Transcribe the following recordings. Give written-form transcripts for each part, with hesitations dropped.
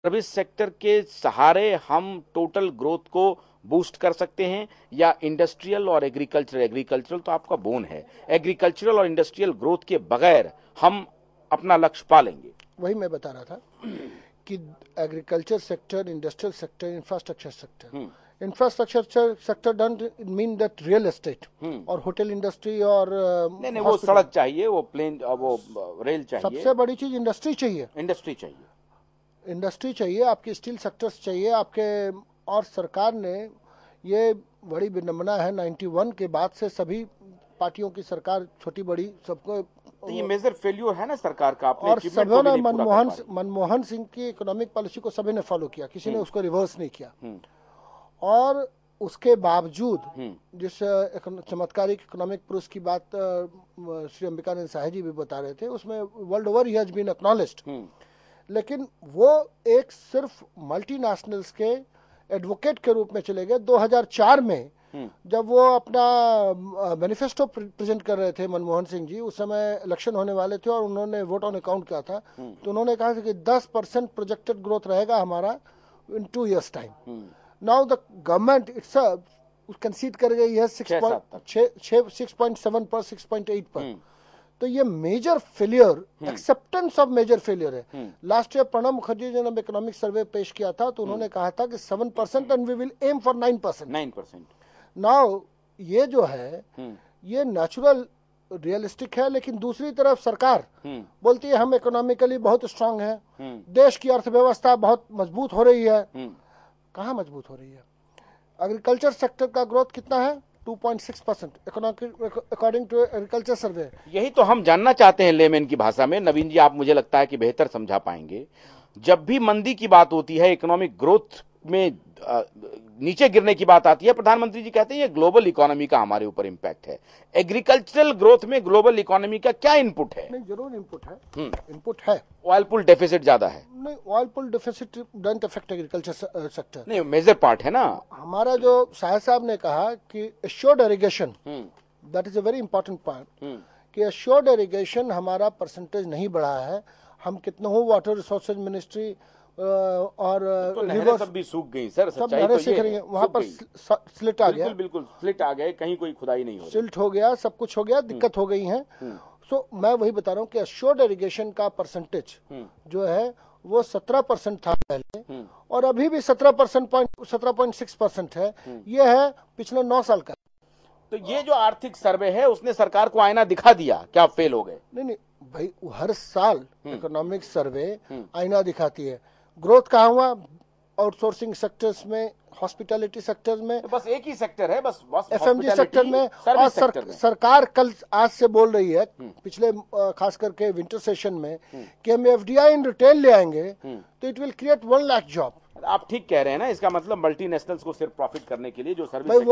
Service sector के सहारे हम टोटल ग्रोथ को बूस्ट कर सकते हैं, या इंडस्ट्रियल और एग्रीकल्चरल तो आपका बोन है, एग्रीकल्चरल और इंडस्ट्रियल ग्रोथ के बगैर हम अपना लक्ष्य पा लेंगे? वही मैं बता रहा था कि agriculture sector, industrial sector, infrastructure sector don't mean that real estate और होटल इंडस्ट्री और नहीं, वो सड़क चाहिए, वो प्लेन, वो रेल चाहिए। सबसे बड़ी चीज इंडस्ट्री चाहिए, इंडस्ट्री चाहिए, आपकी स्टील सेक्टर्स चाहिए आपके। और सरकार ने, ये बड़ी विडंबना है, 91 के बाद से सभी पार्टियों की सरकार, छोटी बड़ी सबको, तो ये मेजर फेल्यूर है ना सरकार का। और सभी ने मनमोहन सिंह की इकोनॉमिक पॉलिसी को सभी ने फॉलो किया, किसी ने उसको रिवर्स नहीं किया। और उसके बावजूद जिस चमत्कारिक इकोनॉमिक पुरुष की बात श्री अंबिकानंद साहे जी भी बता रहे थे, उसमें world over he has been acknowledged, लेकिन वो एक सिर्फ मल्टीनेशनल्स के एडवोकेट के रूप में चले गए। 2004 में जब वो अपना मैनिफेस्टो प्रेजेंट कर रहे थे मनमोहन सिंह जी, उस समय इलेक्शन होने वाले थे और उन्होंने वोट ऑन अकाउंट किया था, तो उन्होंने कहा कि 10% प्रोजेक्टेड ग्रोथ रहेगा हमारा in 2 years time. Now the government itself concede कर गई है 6.7 पर, 6.8 पर। तो ये major failure, acceptance of major failure है। लास्ट ईयर प्रणब मुखर्जी जी ने इकोनॉमिक सर्वे पेश किया था, तो उन्होंने कहा था कि 7% and we will aim for 9%। Now ये जो है ये नेचुरल रियलिस्टिक है, लेकिन दूसरी तरफ सरकार बोलती है हम इकोनॉमिकली बहुत स्ट्रांग है, देश की अर्थव्यवस्था बहुत मजबूत हो रही है। कहाँ मजबूत हो रही है? एग्रीकल्चर सेक्टर का ग्रोथ कितना है? 2.6% अकॉर्डिंग टू एग्रीकल्चर सर्वे। यही तो हम जानना चाहते हैं लेमैन की भाषा में। नवीन जी, आप मुझे लगता है कि बेहतर समझा पाएंगे। जब भी मंदी की बात होती है, इकोनॉमिक ग्रोथ में नीचे गिरने की बात आती है, प्रधानमंत्री जी कहते हैं ये ग्लोबल इकोनॉमी का हमारे ऊपर इंपैक्ट है। एग्रीकल्चरल ग्रोथ में ग्लोबल इकोनॉमी का क्या इनपुट है? नहीं, जरूर इनपुट है, इनपुट है। ऑयल पुल डेफिसिट ज्यादा है? नहीं, oil pool deficit don't affect agriculture sector. नहीं, मेजर पार्ट है ना। हमारा जो साहे साहब ने कहा कि assured irrigation, that is a very important point, कि एश्योर्ड इरिगेशन हमारा परसेंटेज नहीं बढ़ा है। हम कितना हो वाटर रिसोर्सेज मिनिस्ट्री और तो नहरें सब भी सूख गई सर, सब नहरें सूख रही हैं, वहां पर स्लिट आ गया, बिल्कुल स्लिट आ गए, कहीं कोई खुदाई नहीं हो, सिल्ट हो गया, सब कुछ हो गया, दिक्कत हो गई है। सो मैं वही बता रहा हूँ कि एश्योर्ड इरिगेशन का परसेंटेज जो है वो 17% था पहले, और अभी भी 17.6% है। ये है पिछले 9 साल का। तो ये जो आर्थिक सर्वे है उसने सरकार को आईना दिखा दिया क्या आप फेल हो गए? नहीं, भाई हर साल इकोनॉमिक सर्वे आईना दिखाती है। ग्रोथ कहाँ हुआ? आउटसोर्सिंग सेक्टर्स में, हॉस्पिटैलिटी सेक्टर में, तो बस एक ही सेक्टर है, बस एफएमजी सेक्टर में। और सरकार कल आज से बोल रही है, पिछले खास करके विंटर सेशन में, कि हम एफडीआई इन रिटेल ले आएंगे तो it will create 1 lakh job. आप ठीक कह रहे हैं ना, इसका मतलब मल्टीनेशनल्स को सिर्फ प्रॉफिट करने के लिए जो सर्विस भाई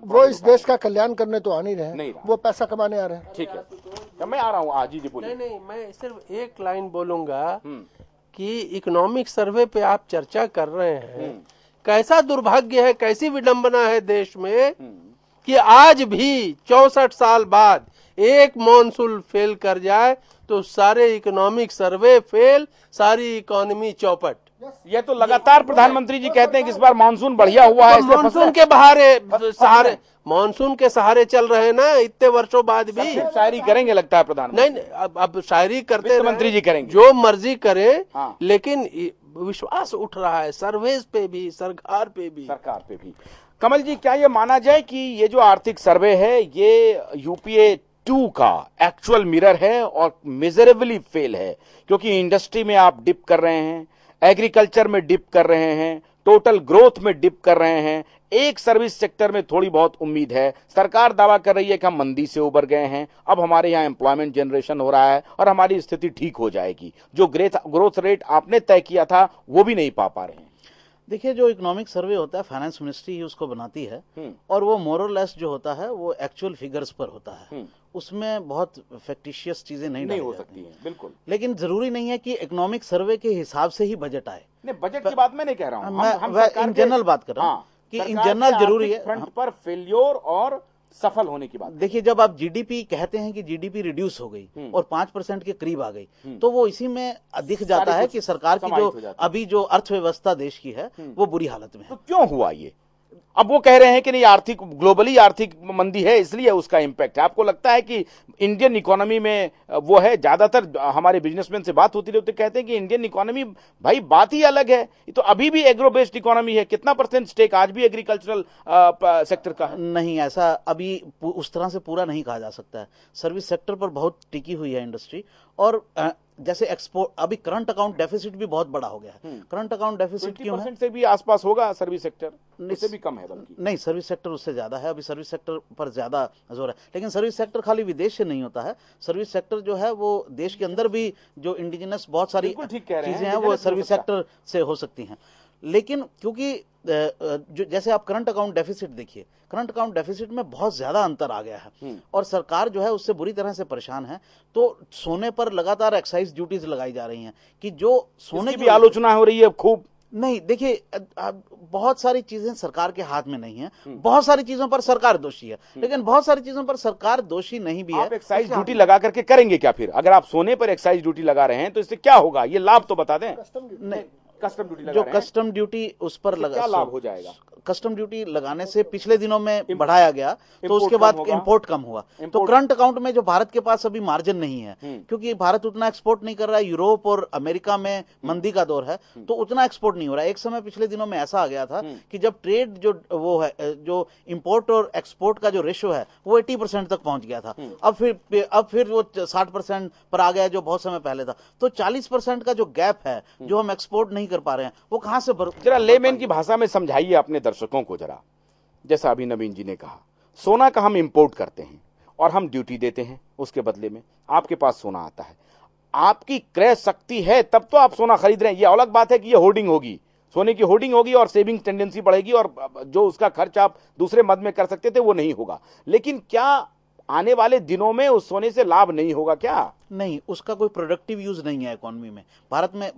वो इस देश का का कल्याण करने तो आ नहीं रहे, वो पैसा कमाने आ रहे हैं। ठीक है, तो मैं आ रहा हूँ आज जी बोलिए। नहीं, मैं सिर्फ एक लाइन बोलूंगा कि इकोनॉमिक सर्वे पे आप चर्चा कर रहे हैं, कैसा दुर्भाग्य है, कैसी विडंबना है देश में कि आज भी 64 साल बाद एक मॉनसून फेल कर जाए तो सारे इकोनॉमिक सर्वे फेल, सारी इकोनॉमी चौपट। ये तो लगातार प्रधानमंत्री जी कहते हैं कि इस बार मानसून बढ़िया हुआ है, मानसून के सहारे मानसून के सहारे चल रहे हैं ना इतने वर्षों बाद भी। शायरी करेंगे लगता है प्रधानमंत्री? नहीं, अब शायरी करते मंत्री जी करेंगे, जो मर्जी करे। हाँ। लेकिन विश्वास उठ रहा है सर्वेज पे भी, सरकार पे भी। कमल जी, क्या ये माना जाए कि ये जो आर्थिक सर्वे है ये यूपीए 2 का एक्चुअल मिरर है और मेजरेबली फेल है? क्योंकि इंडस्ट्री में आप डिप कर रहे हैं, एग्रीकल्चर में डिप कर रहे हैं, टोटल ग्रोथ में डिप कर रहे हैं, एक सर्विस सेक्टर में थोड़ी बहुत उम्मीद है। सरकार दावा कर रही है कि हम मंदी से उबर गए हैं, अब हमारे यहाँ एम्प्लॉयमेंट जनरेशन हो रहा है और हमारी स्थिति ठीक हो जाएगी। जो ग्रोथ रेट आपने तय किया था वो भी नहीं पा रहे हैं। देखिए, जो इकोनॉमिक सर्वे होता है फाइनेंस मिनिस्ट्री ही उसको बनाती है, और वो मोर और लेस जो होता है वो एक्चुअल फिगर्स पर होता है। उसमें बहुत फैक्टिशियस चीजें नहीं हो सकती हैं, बिल्कुल। लेकिन जरूरी नहीं है कि इकोनॉमिक सर्वे के हिसाब से ही बजट आए। नहीं, बजट की बात मैं नहीं कह रहा हूँ, मैं इन जनरल बात कर रहा हूँ कि इन जनरल जरूरी है। फ्रंट पर फेल्योर और सफल होने की बात? देखिए, जब आप जीडीपी कहते हैं कि जीडीपी रिड्यूस हो गई और 5% के करीब आ गई, तो वो इसी में दिख जाता है कि सरकार की जो अभी जो अर्थव्यवस्था देश की है वो बुरी हालत में है। तो क्यों हुआ ये? अब वो कह रहे हैं कि नहीं, आर्थिक ग्लोबली आर्थिक मंदी है इसलिए उसका इंपैक्ट है। आपको लगता है कि इंडियन इकोनॉमी में वो है? ज्यादातर हमारे बिजनेसमैन से बात होती रहती, कहते हैं कि इंडियन इकोनॉमी भाई बात ही अलग है, तो अभी भी एग्रो बेस्ड इकोनॉमी है। कितना % स्टेक आज भी एग्रीकल्चरल सेक्टर का है? नहीं, ऐसा अभी उस तरह से पूरा नहीं कहा जा सकता है। सर्विस सेक्टर पर बहुत टिकी हुई है इंडस्ट्री, और जैसे एक्सपोर्ट, अभी करंट अकाउंट डेफिसिट भी बहुत बड़ा हो गया है। करंट अकाउंट डेफिसिट क्यों है? से भी आसपास होगा सर्विस सेक्टर, इससे भी कम है बल्कि। नहीं, सर्विस सेक्टर उससे ज्यादा है। अभी सर्विस सेक्टर पर ज्यादा जोर है, लेकिन सर्विस सेक्टर खाली विदेश से नहीं होता है। सर्विस सेक्टर जो है वो देश के अंदर भी जो इंडिजिनस बहुत सारी चीजें हैं वो सर्विस सेक्टर से हो सकती हैं। लेकिन क्योंकि जो जैसे आप करंट अकाउंट डेफिसिट देखिए, करंट अकाउंट डेफिसिट में बहुत ज्यादा अंतर आ गया है और सरकार जो है उससे बुरी तरह से परेशान है। तो सोने पर लगातार एक्साइज ड्यूटीज लगाई जा रही हैं कि जो सोने की भी आलोचना हो रही है खूब। नहीं, देखिए, बहुत सारी चीजें सरकार के हाथ में नहीं है। बहुत सारी चीजों पर सरकार दोषी है, लेकिन बहुत सारी चीजों पर सरकार दोषी नहीं भी है। आप एक्साइज ड्यूटी लगा करके करेंगे क्या फिर? अगर आप सोने पर एक्साइज ड्यूटी लगा रहे हैं तो इससे क्या होगा? ये लाभ तो बता दें। नहीं, कस्टम ड्यूटी लगा जो रहे हैं, कस्टम ड्यूटी उस पर लगा, क्या लाभ हो जाएगा? कस्टम ड्यूटी लगाने से पिछले दिनों में बढ़ाया गया, तो उसके बाद इंपोर्ट कम हुआ। तो करंट अकाउंट में जो भारत के पास अभी मार्जिन नहीं है, क्योंकि भारत उतना एक्सपोर्ट नहीं कर रहा है, यूरोप और अमेरिका में मंदी का दौर है, तो उतना एक्सपोर्ट नहीं हो रहा है। एक समय पिछले दिनों में ऐसा आ गया था कि जब ट्रेड जो वो है, जो इंपोर्ट और एक्सपोर्ट का जो रेशियो है वो 80% तक पहुंच गया था। अब फिर वो 60% पर आ गया, जो बहुत समय पहले था। तो 40% का जो गैप है, जो हम एक्सपोर्ट नहीं कर पा रहे हैं, वो कहां से जरा लेमैन की भाषा में समझाइए अपने दर्शकों को जरा। जैसा अभी नवीन जी ने कहा, सोना का हम इंपोर्ट करते हैं और हम ड्यूटी देते हैं, उसके बदले में आपके पास सोना आता है। आपकी क्रय शक्ति है तब तो आप सोना खरीद रहे हैं। ये अलग बात है कि ये होर्डिंग होगी, सोने की होर्डिंग होगी और सेविंग टेंडेंसी बढ़ेगी और जो उसका खर्च आप दूसरे मद में कर सकते थे वो नहीं होगा। लेकिन क्या आने वाले दिनों में उस सोने से लाभ नहीं होगा क्या? नहीं, उसका कोई प्रोडक्टिव यूज नहीं है इकोनॉमी में।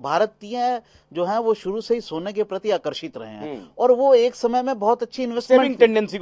भारतीय जो है वो शुरू से ही सोने के प्रति आकर्षित रहे हैं और वो एक समय में बहुत अच्छी इन्वेस्टमेंट, सेविंग टेंडेंसी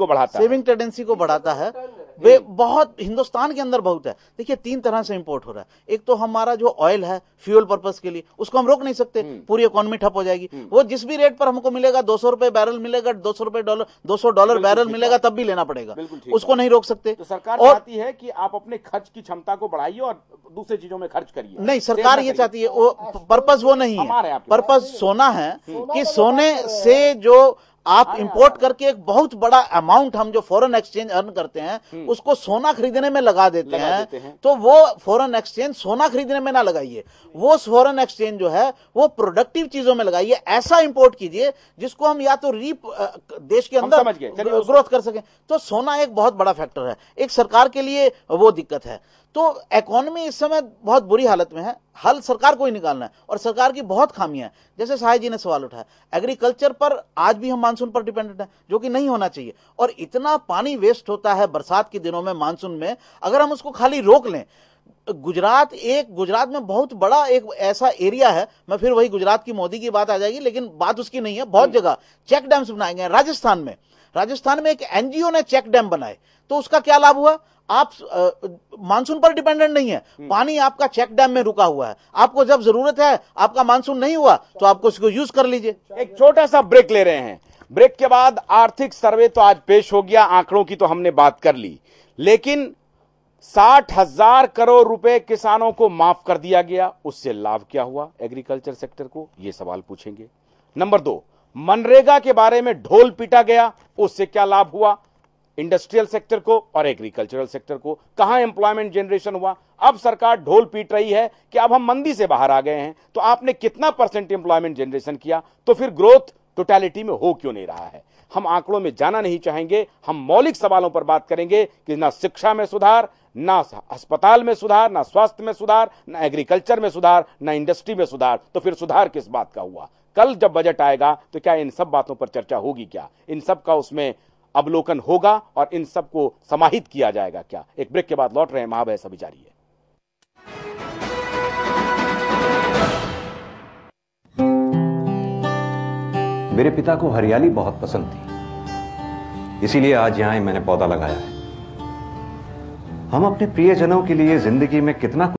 को बढ़ाता है। वे बहुत हिंदुस्तान के अंदर बहुत है। देखिए, 3 तरह से इंपोर्ट हो रहा है। एक तो हमारा जो ऑयल है फ्यूल पर्पस के लिए, उसको हम रोक नहीं सकते, पूरी इकोनॉमी ठप हो जाएगी। वो जिस भी रेट पर हमको मिलेगा, 200 रुपए बैरल मिलेगा, $200 बैरल मिलेगा, तब भी लेना पड़ेगा, उसको नहीं रोक सकते। तो सरकार चाहती है कि आप अपने खर्च की क्षमता को बढ़ाइए और दूसरी चीजों में खर्च करिए। नहीं, सरकार ये चाहती है, वो पर्पस वो नहीं है। पर्पस सोना है कि सोने से जो आप इंपोर्ट करके एक बहुत बड़ा अमाउंट हम जो फॉरेन एक्सचेंज अर्न करते हैं उसको सोना खरीदने में लगा देते हैं। तो वो फॉरेन एक्सचेंज सोना खरीदने में ना लगाइए, वो फॉरेन एक्सचेंज जो है वो प्रोडक्टिव चीजों में लगाइए। ऐसा इंपोर्ट कीजिए जिसको हम या तो देश के अंदर ग्रोथ कर सकें। तो सोना एक बहुत बड़ा फैक्टर है, एक सरकार के लिए वो दिक्कत है। तो इकोनॉमी इस समय बहुत बुरी हालत में है, हल सरकार को ही निकालना है और सरकार की बहुत खामियां हैं। जैसे साहिब जी ने सवाल उठाया, एग्रीकल्चर पर आज भी हम मानसून पर डिपेंडेंट हैं, जो कि नहीं होना चाहिए। और इतना पानी वेस्ट होता है बरसात के दिनों में, मानसून में, अगर हम उसको खाली रोक लें। गुजरात में बहुत बड़ा एक ऐसा एरिया है, मैं फिर वही गुजरात की मोदी की बात आ जाएगी, लेकिन बात उसकी नहीं है। बहुत जगह चेक डैम्स बनाए गए। राजस्थान में एक एनजीओ ने चेक डैम बनाए, तो उसका क्या लाभ हुआ? आप मानसून पर डिपेंडेंट नहीं है, पानी आपका चेक डैम में रुका हुआ है, आपको जब जरूरत है, आपका मानसून नहीं हुआ तो आपको उसको यूज कर लीजिए। एक छोटा सा ब्रेक ले रहे हैं। ब्रेक के बाद आर्थिक सर्वे तो आज पेश हो गया, आंकड़ों की तो हमने बात कर ली, लेकिन 60,000 करोड़ रुपए किसानों को माफ कर दिया गया, उससे लाभ क्या हुआ एग्रीकल्चर सेक्टर को, यह सवाल पूछेंगे। नंबर 2, मनरेगा के बारे में ढोल पीटा गया, उससे क्या लाभ हुआ इंडस्ट्रियल सेक्टर को और एग्रीकल्चरल सेक्टर को, कहां एम्प्लॉयमेंट जनरेशन हुआ। अब सरकार ढोल पीट रही है कि अब हम मंदी से बाहर आ गए हैं, तो आपने कितना % एम्प्लॉयमेंट जनरेशन किया, तो फिर ग्रोथ टोटलिटी में हो क्यों नहीं रहा है। हम आंकड़ों में जाना नहीं चाहेंगे, हम मौलिक सवालों पर बात करेंगे कि ना शिक्षा में सुधार, ना अस्पताल में सुधार, ना स्वास्थ्य में सुधार, ना एग्रीकल्चर में सुधार, ना इंडस्ट्री में सुधार, तो फिर सुधार किस बात का हुआ। कल जब बजट आएगा तो क्या इन सब बातों पर चर्चा होगी क्या, इन सब का उसमें अवलोकन होगा और इन सब को समाहित किया जाएगा क्या। एक ब्रेक के बाद लौट रहे हैं, महाभय सभी जारी है। मेरे पिता को हरियाली बहुत पसंद थी, इसीलिए आज यहां मैंने पौधा लगाया है। हम अपने प्रियजनों के लिए जिंदगी में कितना